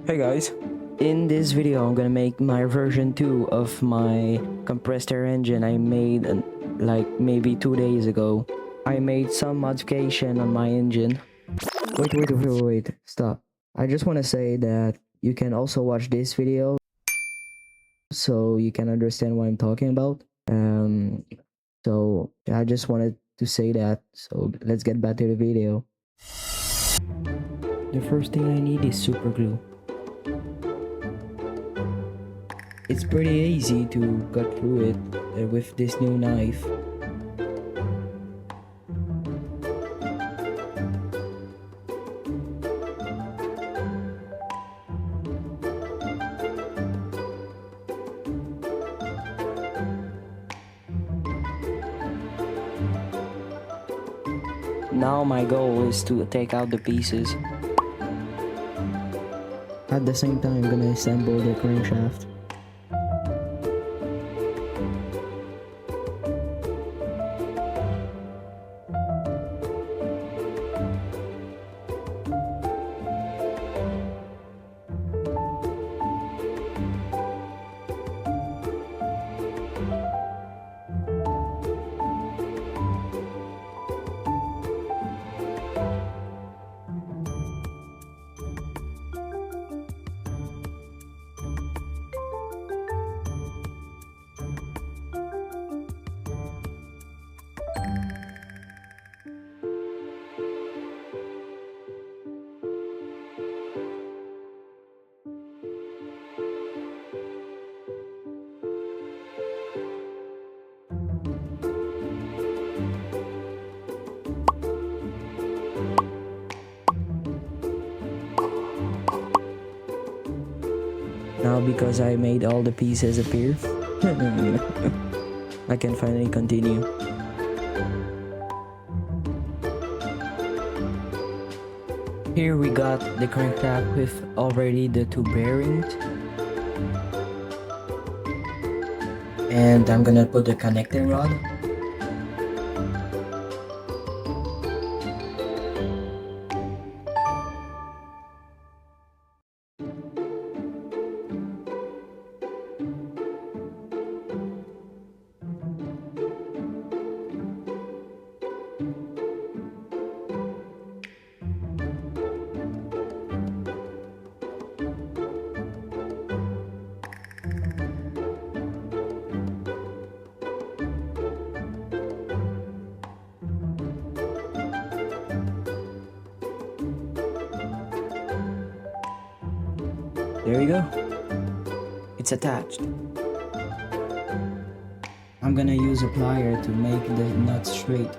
Hey guys, in this video I'm gonna make my version 2 of my compressed air engine I made like maybe 2 days ago. I made some modification on my engine. Wait, stop. I just want to say that you can also watch this video so you can understand what I'm talking about. So I just wanted to say that, so let's get back to the video. The first thing I need is super glue. It's pretty easy to cut through it with this new knife. Now my goal is to take out the pieces. At the same time, I'm gonna assemble the crankshaft. Now because I made all the pieces appear, I can finally continue. Here we got the crankshaft with already the two bearings. And I'm gonna put the connecting rod. There you go. It's attached. I'm gonna use a plier to make the nut straight.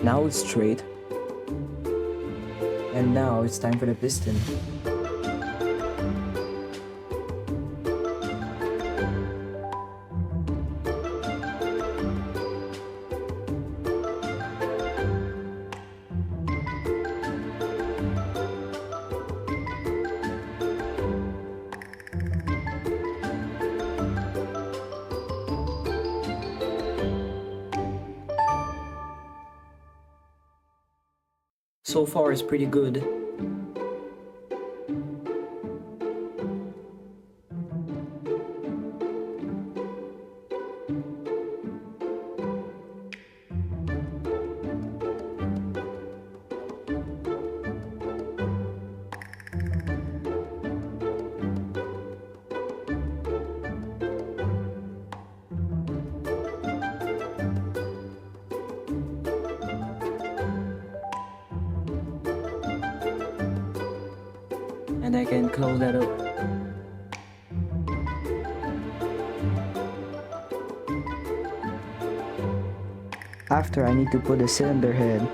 Now it's straight. And now it's time for the piston. So far it's pretty good. and I can close that up. After, I need to put the cylinder head.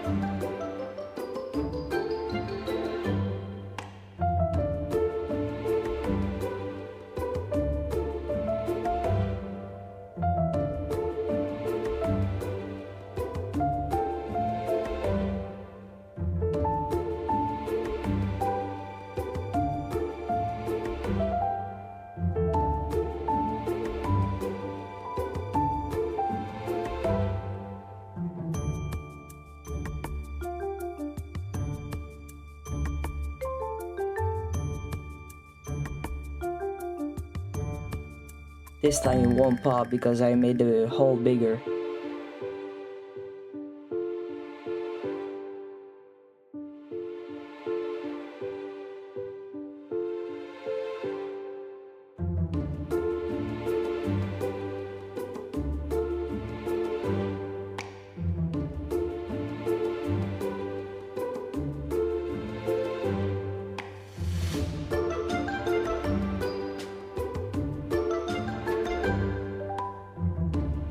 This time it won't pop because I made the hole bigger.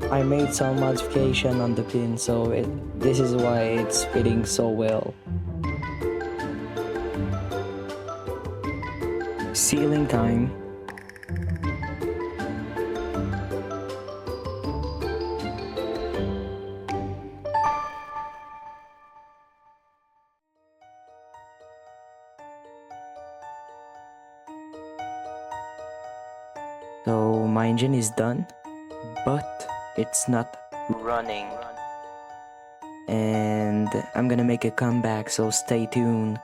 I made some modification on the pin, so this is why it's fitting so well. Sealing time. So my engine is done, but it's not running, and I'm gonna make a comeback, so stay tuned.